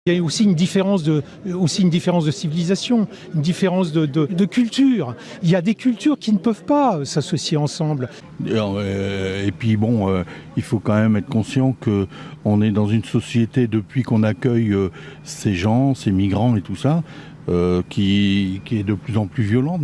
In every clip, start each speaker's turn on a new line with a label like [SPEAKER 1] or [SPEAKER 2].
[SPEAKER 1] Il y a aussi une différence de civilisation, une différence de culture. Il y a des cultures qui ne peuvent pas s'associer ensemble.
[SPEAKER 2] Et puis il faut quand même être conscient qu'on est dans une société, depuis qu'on accueille ces gens, ces migrants et tout ça, qui est de plus en plus violente.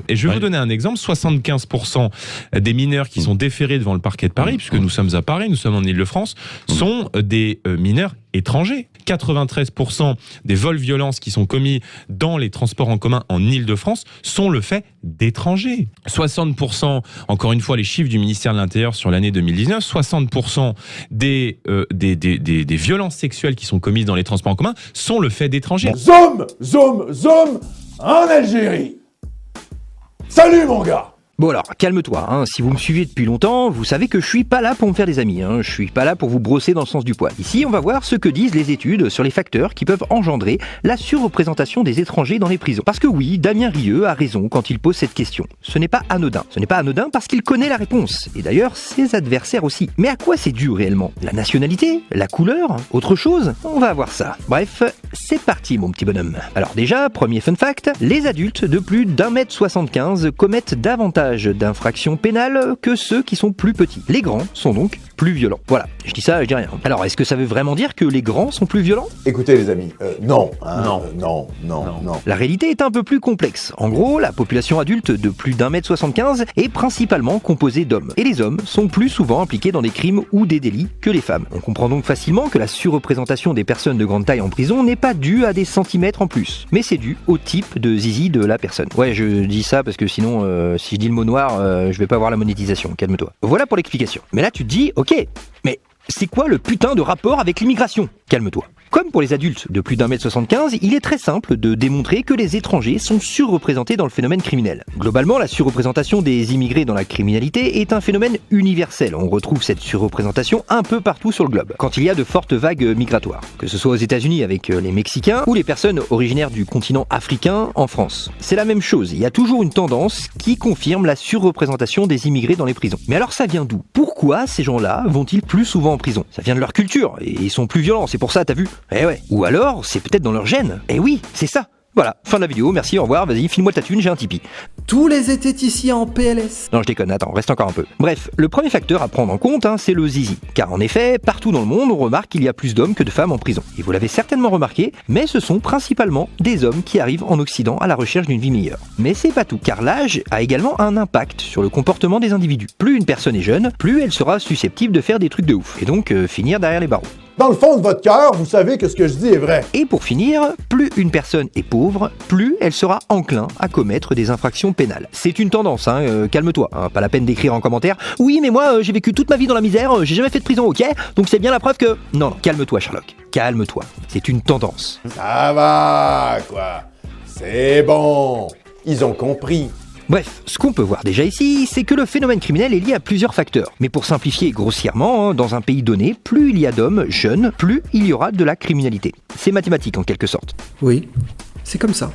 [SPEAKER 3] Et je vais vous donner un exemple. 75% des mineurs qui sont déférés devant le parquet de Paris, puisque nous sommes à Paris, nous sommes en Île-de-France, sont des mineurs étrangers. 93% des vols-violences qui sont commis dans les transports en commun en Île-de-France sont le fait d'étrangers. 60%, encore une fois, les chiffres du ministère de l'Intérieur sur l'année 2019, 60% des violences sexuelles qui sont commises dans les transports en commun sont le fait d'étrangers.
[SPEAKER 4] Zoom en Algérie. Salut mon gars.
[SPEAKER 5] Bon alors, calme-toi, si vous me suivez depuis longtemps, vous savez que je suis pas là pour me faire des amis, je suis pas là pour vous brosser dans le sens du poil. Ici, on va voir ce que disent les études sur les facteurs qui peuvent engendrer la surreprésentation des étrangers dans les prisons. Parce que oui, Damien Rieu a raison quand il pose cette question. Ce n'est pas anodin. Ce n'est pas anodin parce qu'il connaît la réponse. Et d'ailleurs, ses adversaires aussi. Mais à quoi c'est dû réellement ? La nationalité ? La couleur ? Autre chose ? On va voir ça. Bref, c'est parti mon petit bonhomme. Alors déjà, premier fun fact, les adultes de plus d'1m75 commettent davantage d'infractions pénales que ceux qui sont plus petits. Les grands sont donc plus violents. Voilà, je dis ça, je dis rien. Alors, est-ce que ça veut vraiment dire que les grands sont plus violents ?
[SPEAKER 4] Écoutez les amis, non.
[SPEAKER 5] La réalité est un peu plus complexe. En gros, la population adulte de plus d'1m75 est principalement composée d'hommes. Et les hommes sont plus souvent impliqués dans des crimes ou des délits que les femmes. On comprend donc facilement que la surreprésentation des personnes de grande taille en prison n'est pas due à des centimètres en plus, mais c'est dû au type de zizi de la personne. Ouais, je dis ça parce que sinon, si je dis le mot noir, je vais pas avoir la monétisation, calme-toi. Voilà pour l'explication. Mais là tu te dis, ok, mais c'est quoi le putain de rapport avec l'immigration ? Calme-toi. Comme pour les adultes de plus d'1m75, il est très simple de démontrer que les étrangers sont surreprésentés dans le phénomène criminel. Globalement, la surreprésentation des immigrés dans la criminalité est un phénomène universel. On retrouve cette surreprésentation un peu partout sur le globe, quand il y a de fortes vagues migratoires. Que ce soit aux États-Unis avec les Mexicains ou les personnes originaires du continent africain en France. C'est la même chose, il y a toujours une tendance qui confirme la surreprésentation des immigrés dans les prisons. Mais alors ça vient d'où ? Pourquoi ces gens-là vont-ils plus souvent en prison ? Ça vient de leur culture, et ils sont plus violents, c'est pour ça, t'as vu ? Eh ouais. Ou alors, c'est peut-être dans leur gène. Eh oui, c'est ça. Voilà, fin de la vidéo, merci, au revoir, vas-y, file-moi ta thune, j'ai un Tipeee.
[SPEAKER 6] Tous les zététiciens en PLS.
[SPEAKER 5] Non, je déconne, attends, reste encore un peu. Bref, le premier facteur à prendre en compte, c'est le zizi. Car en effet, partout dans le monde, on remarque qu'il y a plus d'hommes que de femmes en prison. Et vous l'avez certainement remarqué, mais ce sont principalement des hommes qui arrivent en Occident à la recherche d'une vie meilleure. Mais c'est pas tout, car l'âge a également un impact sur le comportement des individus. Plus une personne est jeune, plus elle sera susceptible de faire des trucs de ouf, et donc finir derrière les barreaux.
[SPEAKER 4] Dans le fond de votre cœur, vous savez que ce que je dis est vrai.
[SPEAKER 5] Et pour finir, plus une personne est pauvre, plus elle sera enclin à commettre des infractions pénales. C'est une tendance, calme-toi, pas la peine d'écrire en commentaire « Oui, mais moi, j'ai vécu toute ma vie dans la misère, j'ai jamais fait de prison, ok ? Donc c'est bien la preuve que... » Non, calme-toi Sherlock, calme-toi. C'est une tendance.
[SPEAKER 4] Ça va, quoi. C'est bon. Ils ont compris.
[SPEAKER 5] Bref, ce qu'on peut voir déjà ici, c'est que le phénomène criminel est lié à plusieurs facteurs. Mais pour simplifier grossièrement, dans un pays donné, plus il y a d'hommes jeunes, plus il y aura de la criminalité. C'est mathématique en quelque sorte.
[SPEAKER 6] Oui, c'est comme ça.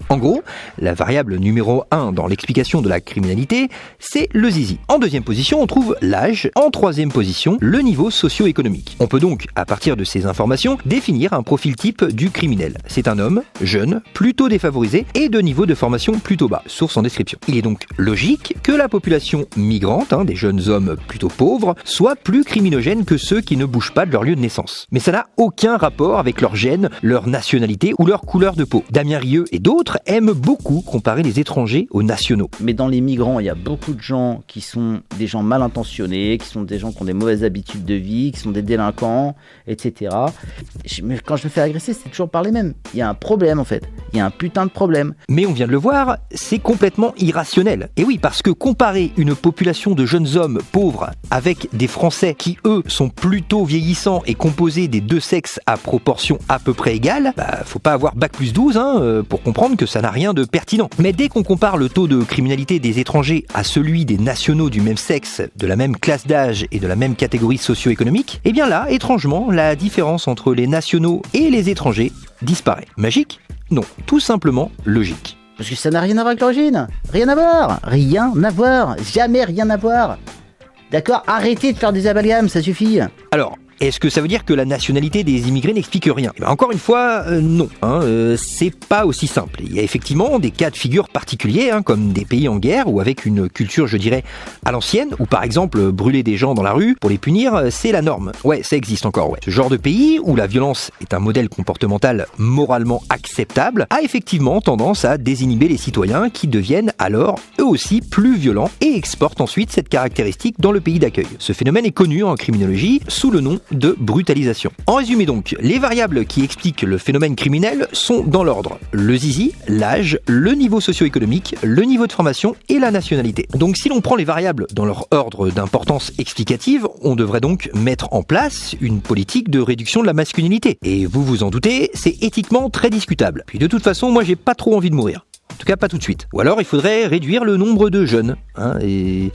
[SPEAKER 5] En gros, la variable numéro 1 dans l'explication de la criminalité, c'est le zizi. En deuxième position, on trouve l'âge. En troisième position, le niveau socio-économique. On peut donc, à partir de ces informations, définir un profil type du criminel. C'est un homme, jeune, plutôt défavorisé et de niveau de formation plutôt bas, source en description. Il est donc logique que la population migrante, des jeunes hommes plutôt pauvres, soit plus criminogène que ceux qui ne bougent pas de leur lieu de naissance. Mais ça n'a aucun rapport avec leur gène, leur nationalité ou leur couleur de peau. Damien Rieu et d'autres aiment beaucoup comparer les étrangers aux nationaux.
[SPEAKER 7] Mais dans les migrants, il y a beaucoup de gens qui sont des gens mal intentionnés, qui sont des gens qui ont des mauvaises habitudes de vie, qui sont des délinquants, etc. Mais quand je me fais agresser, c'est toujours par les mêmes. Il y a un problème en fait. Il y a un putain de problème.
[SPEAKER 5] Mais on vient de le voir, c'est complètement irrationnel. Et oui, parce que comparer une population de jeunes hommes pauvres avec des Français qui, eux, sont plutôt vieillissants et composés des deux sexes à proportion à peu près égale, faut pas avoir bac plus 12 pour comprendre que ça n'a rien de pertinent. Mais dès qu'on compare le taux de criminalité des étrangers à celui des nationaux du même sexe, de la même classe d'âge et de la même catégorie socio-économique, eh bien là, étrangement, la différence entre les nationaux et les étrangers disparaît. Magique ? Non, tout simplement logique.
[SPEAKER 7] Parce que ça n'a rien à voir avec l'origine. Rien à voir. Rien à voir. Jamais rien à voir. D'accord ? Arrêtez de faire des amalgames, ça suffit.
[SPEAKER 5] Alors, Est-ce que ça veut dire que la nationalité des immigrés n'explique rien ? Encore une fois, non. C'est pas aussi simple. Il y a effectivement des cas de figure particuliers, comme des pays en guerre ou avec une culture, je dirais, à l'ancienne, où par exemple brûler des gens dans la rue pour les punir, c'est la norme. Ouais, ça existe encore, ouais. Ce genre de pays où la violence est un modèle comportemental moralement acceptable a effectivement tendance à désinhiber les citoyens qui deviennent alors eux aussi plus violents et exportent ensuite cette caractéristique dans le pays d'accueil. Ce phénomène est connu en criminologie sous le nom de brutalisation. En résumé donc, les variables qui expliquent le phénomène criminel sont dans l'ordre: le zizi, l'âge, le niveau socio-économique, le niveau de formation et la nationalité. Donc si l'on prend les variables dans leur ordre d'importance explicative, on devrait donc mettre en place une politique de réduction de la masculinité. Et vous vous en doutez, c'est éthiquement très discutable. Puis de toute façon, moi j'ai pas trop envie de mourir. En tout cas pas tout de suite. Ou alors il faudrait réduire le nombre de jeunes. Et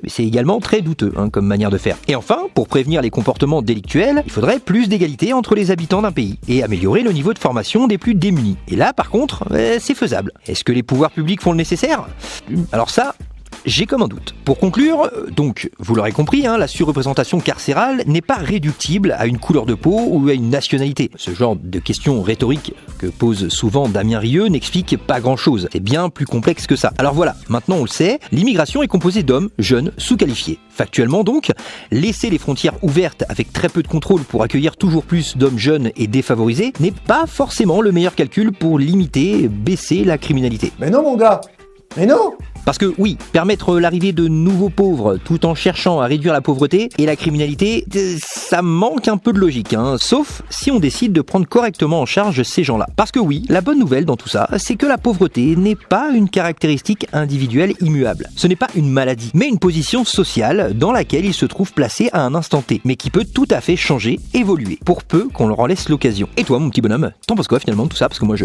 [SPEAKER 5] c'est également très douteux comme manière de faire. Et enfin, pour prévenir les comportements délictuels, il faudrait plus d'égalité entre les habitants d'un pays et améliorer le niveau de formation des plus démunis. Et là par contre, c'est faisable. Est-ce que les pouvoirs publics font le nécessaire ? Alors ça, j'ai comme un doute. Pour conclure, donc, vous l'aurez compris, la surreprésentation carcérale n'est pas réductible à une couleur de peau ou à une nationalité. Ce genre de questions rhétoriques que pose souvent Damien Rieu n'explique pas grand-chose. C'est bien plus complexe que ça. Alors voilà, maintenant on le sait, l'immigration est composée d'hommes jeunes sous-qualifiés. Factuellement donc, laisser les frontières ouvertes avec très peu de contrôle pour accueillir toujours plus d'hommes jeunes et défavorisés n'est pas forcément le meilleur calcul pour limiter, baisser la criminalité.
[SPEAKER 4] Mais non, mon gars. Mais non.
[SPEAKER 5] Parce que oui, permettre l'arrivée de nouveaux pauvres tout en cherchant à réduire la pauvreté et la criminalité, ça manque un peu de logique, sauf si on décide de prendre correctement en charge ces gens-là. Parce que oui, la bonne nouvelle dans tout ça, c'est que la pauvreté n'est pas une caractéristique individuelle immuable. Ce n'est pas une maladie, mais une position sociale dans laquelle ils se trouvent placés à un instant T, mais qui peut tout à fait changer, évoluer, pour peu qu'on leur en laisse l'occasion. Et toi, mon petit bonhomme, t'en penses quoi finalement de tout ça ? Parce que moi